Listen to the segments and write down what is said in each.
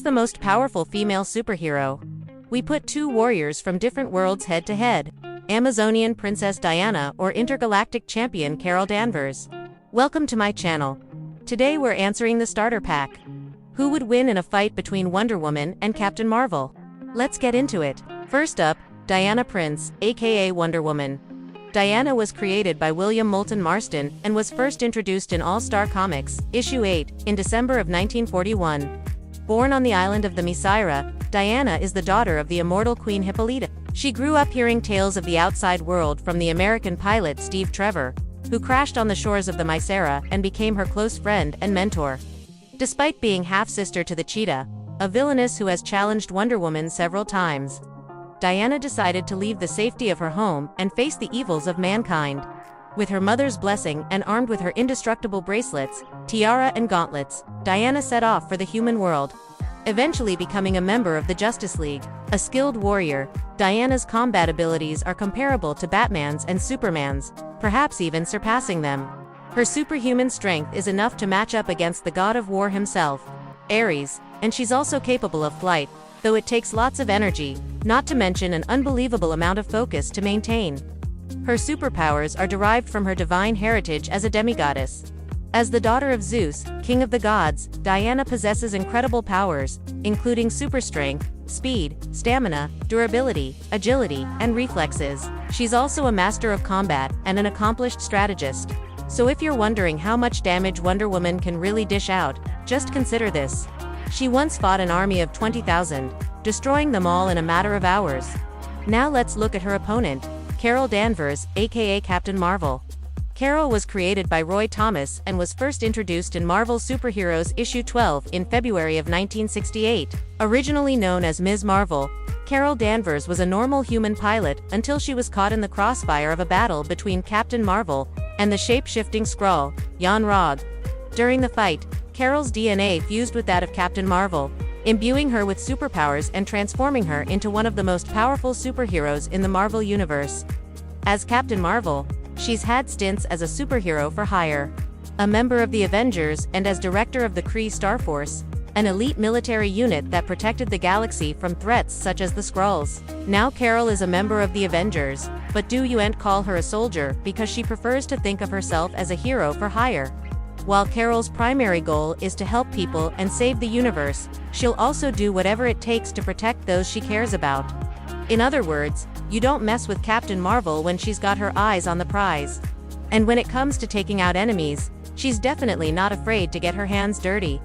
Who's the most powerful female superhero? We put two warriors from different worlds head to head. Amazonian Princess Diana or intergalactic champion Carol Danvers. Welcome to my channel. Today we're answering the starter pack. Who would win in a fight between Wonder Woman and Captain Marvel? Let's get into it. First up, Diana Prince, aka Wonder Woman. Diana was created by William Moulton Marston and was first introduced in All-Star Comics, issue 8, in December of 1941. Born on the island of Themyscira, Diana is the daughter of the immortal Queen Hippolyta. She grew up hearing tales of the outside world from the American pilot Steve Trevor, who crashed on the shores of Themyscira and became her close friend and mentor. Despite being half-sister to the Cheetah, a villainess who has challenged Wonder Woman several times, Diana decided to leave the safety of her home and face the evils of mankind. With her mother's blessing and armed with her indestructible bracelets, tiara and gauntlets, Diana set off for the human world, eventually becoming a member of the Justice League. A skilled warrior, Diana's combat abilities are comparable to Batman's and Superman's, perhaps even surpassing them. Her superhuman strength is enough to match up against the god of war himself, Ares, and she's also capable of flight, though it takes lots of energy, not to mention an unbelievable amount of focus to maintain. Her superpowers are derived from her divine heritage as a demigoddess. As the daughter of Zeus, king of the gods, Diana possesses incredible powers, including super strength, speed, stamina, durability, agility, and reflexes. She's also a master of combat and an accomplished strategist. So if you're wondering how much damage Wonder Woman can really dish out, just consider this. She once fought an army of 20,000, destroying them all in a matter of hours. Now let's look at her opponent, Carol Danvers, aka Captain Marvel. Carol was created by Roy Thomas and was first introduced in Marvel Superheroes issue 12 in February of 1968. Originally known as Ms. Marvel, Carol Danvers was a normal human pilot until she was caught in the crossfire of a battle between Captain Marvel and the shape-shifting Skrull, Yon-Rogg. During the fight, Carol's DNA fused with that of Captain Marvel, imbuing her with superpowers and transforming her into one of the most powerful superheroes in the Marvel Universe. As Captain Marvel, she's had stints as a superhero for hire, a member of the Avengers, and as director of the Kree Star Force, an elite military unit that protected the galaxy from threats such as the Skrulls. Now Carol is a member of the Avengers, but do you and call her a soldier because she prefers to think of herself as a hero for hire. While Carol's primary goal is to help people and save the universe, she'll also do whatever it takes to protect those she cares about. In other words, you don't mess with Captain Marvel when she's got her eyes on the prize. And when it comes to taking out enemies, she's definitely not afraid to get her hands dirty.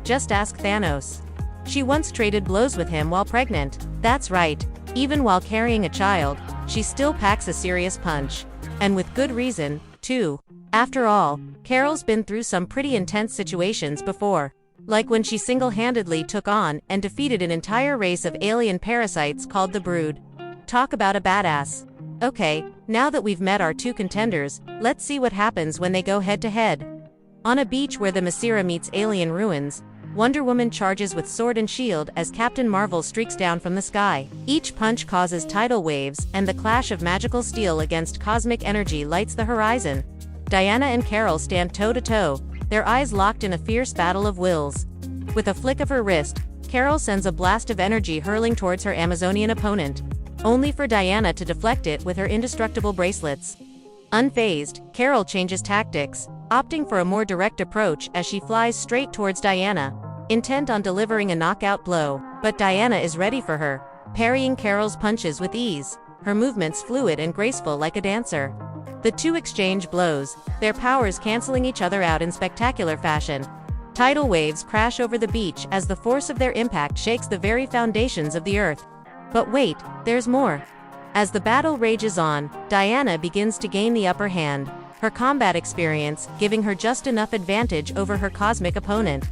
Just ask Thanos. She once traded blows with him while pregnant. That's right, even while carrying a child, she still packs a serious punch. And with good reason, too. After all, Carol's been through some pretty intense situations before. Like when she single-handedly took on and defeated an entire race of alien parasites called the Brood. Talk about a badass. Okay, now that we've met our two contenders, let's see what happens when they go head-to-head. On a beach where the Themyscira meets alien ruins, Wonder Woman charges with sword and shield as Captain Marvel streaks down from the sky. Each punch causes tidal waves, and the clash of magical steel against cosmic energy lights the horizon. Diana and Carol stand toe-to-toe, their eyes locked in a fierce battle of wills. With a flick of her wrist, Carol sends a blast of energy hurling towards her Amazonian opponent, only for Diana to deflect it with her indestructible bracelets. Unfazed, Carol changes tactics, opting for a more direct approach as she flies straight towards Diana, intent on delivering a knockout blow. But Diana is ready for her, parrying Carol's punches with ease, her movements fluid and graceful like a dancer. The two exchange blows, their powers canceling each other out in spectacular fashion. Tidal waves crash over the beach as the force of their impact shakes the very foundations of the earth. But wait, there's more. As the battle rages on, Diana begins to gain the upper hand, her combat experience giving her just enough advantage over her cosmic opponent.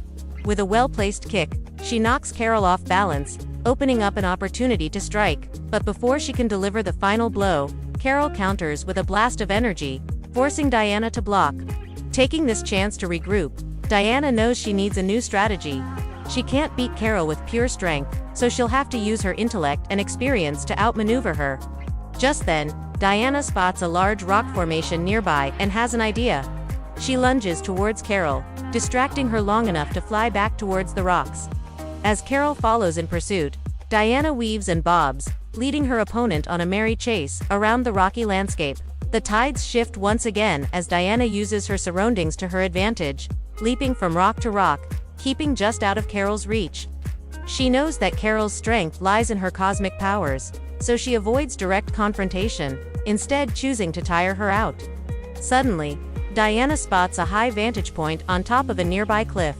With a well-placed kick, she knocks Carol off balance, opening up an opportunity to strike. But before she can deliver the final blow, Carol counters with a blast of energy, forcing Diana to block. Taking this chance to regroup, Diana knows she needs a new strategy. She can't beat Carol with pure strength, so she'll have to use her intellect and experience to outmaneuver her. Just then, Diana spots a large rock formation nearby and has an idea. She lunges towards Carol, distracting her long enough to fly back towards the rocks. As Carol follows in pursuit, Diana weaves and bobs, leading her opponent on a merry chase around the rocky landscape. The tides shift once again as Diana uses her surroundings to her advantage, leaping from rock to rock, keeping just out of Carol's reach. She knows that Carol's strength lies in her cosmic powers, so she avoids direct confrontation, instead choosing to tire her out. Suddenly, Diana spots a high vantage point on top of a nearby cliff.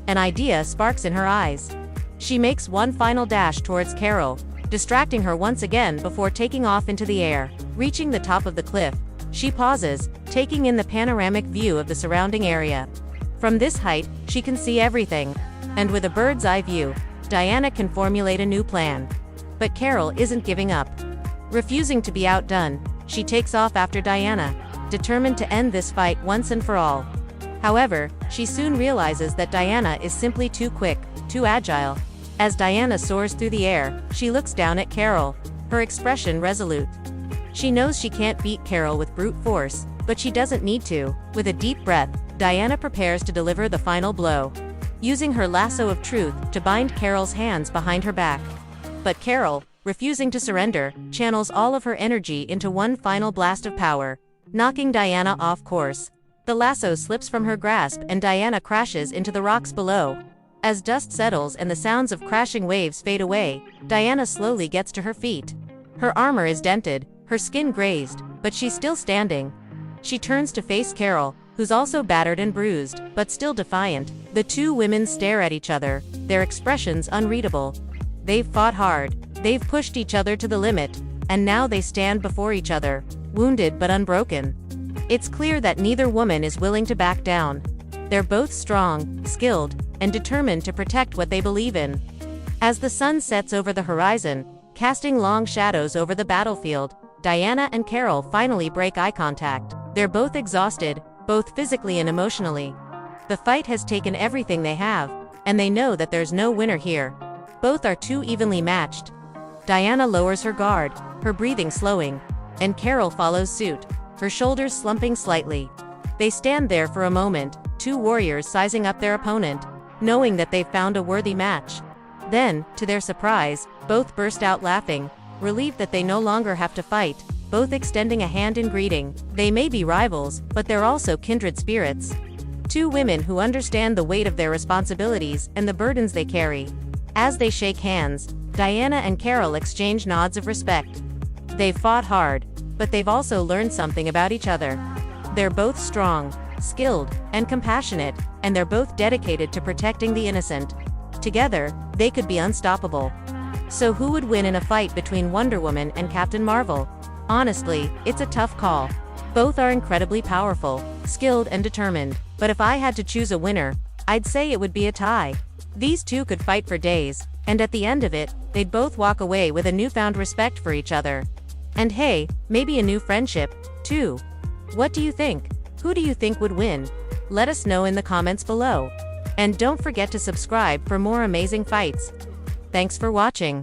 An idea sparks in her eyes. She makes one final dash towards Carol, distracting her once again before taking off into the air. Reaching the top of the cliff, she pauses, taking in the panoramic view of the surrounding area. From this height, she can see everything, and with a bird's eye view, Diana can formulate a new plan. But Carol isn't giving up. Refusing to be outdone, she takes off after Diana, determined to end this fight once and for all. However, she soon realizes that Diana is simply too quick, too agile. As Diana soars through the air, she looks down at Carol, her expression resolute. She knows she can't beat Carol with brute force, but she doesn't need to. With a deep breath, Diana prepares to deliver the final blow, using her lasso of truth to bind Carol's hands behind her back. But Carol, refusing to surrender, channels all of her energy into one final blast of power, knocking Diana off course. The lasso slips from her grasp and Diana crashes into the rocks below. As dust settles and the sounds of crashing waves fade away, Diana slowly gets to her feet. Her armor is dented, her skin grazed, but she's still standing. She turns to face Carol, who's also battered and bruised, but still defiant. The two women stare at each other, their expressions unreadable. They've fought hard, they've pushed each other to the limit, and now they stand before each other, wounded but unbroken. It's clear that neither woman is willing to back down. They're both strong, skilled, and determined to protect what they believe in. As the sun sets over the horizon, casting long shadows over the battlefield, Diana and Carol finally break eye contact. They're both exhausted, both physically and emotionally. The fight has taken everything they have, and they know that there's no winner here. Both are too evenly matched. Diana lowers her guard, her breathing slowing, and Carol follows suit, her shoulders slumping slightly. They stand there for a moment, two warriors sizing up their opponent, knowing that they've found a worthy match. Then, to their surprise, both burst out laughing, relieved that they no longer have to fight, both extending a hand in greeting. They may be rivals, but they're also kindred spirits. Two women who understand the weight of their responsibilities and the burdens they carry. As they shake hands, Diana and Carol exchange nods of respect. They've fought hard, but they've also learned something about each other. They're both strong, skilled, and compassionate, and they're both dedicated to protecting the innocent. Together, they could be unstoppable. So who would win in a fight between Wonder Woman and Captain Marvel? Honestly, it's a tough call. Both are incredibly powerful, skilled and determined, but if I had to choose a winner, I'd say it would be a tie. These two could fight for days, and at the end of it, they'd both walk away with a newfound respect for each other. And hey, maybe a new friendship, too. What do you think? Who do you think would win? Let us know in the comments below. And don't forget to subscribe for more amazing fights. Thanks for watching.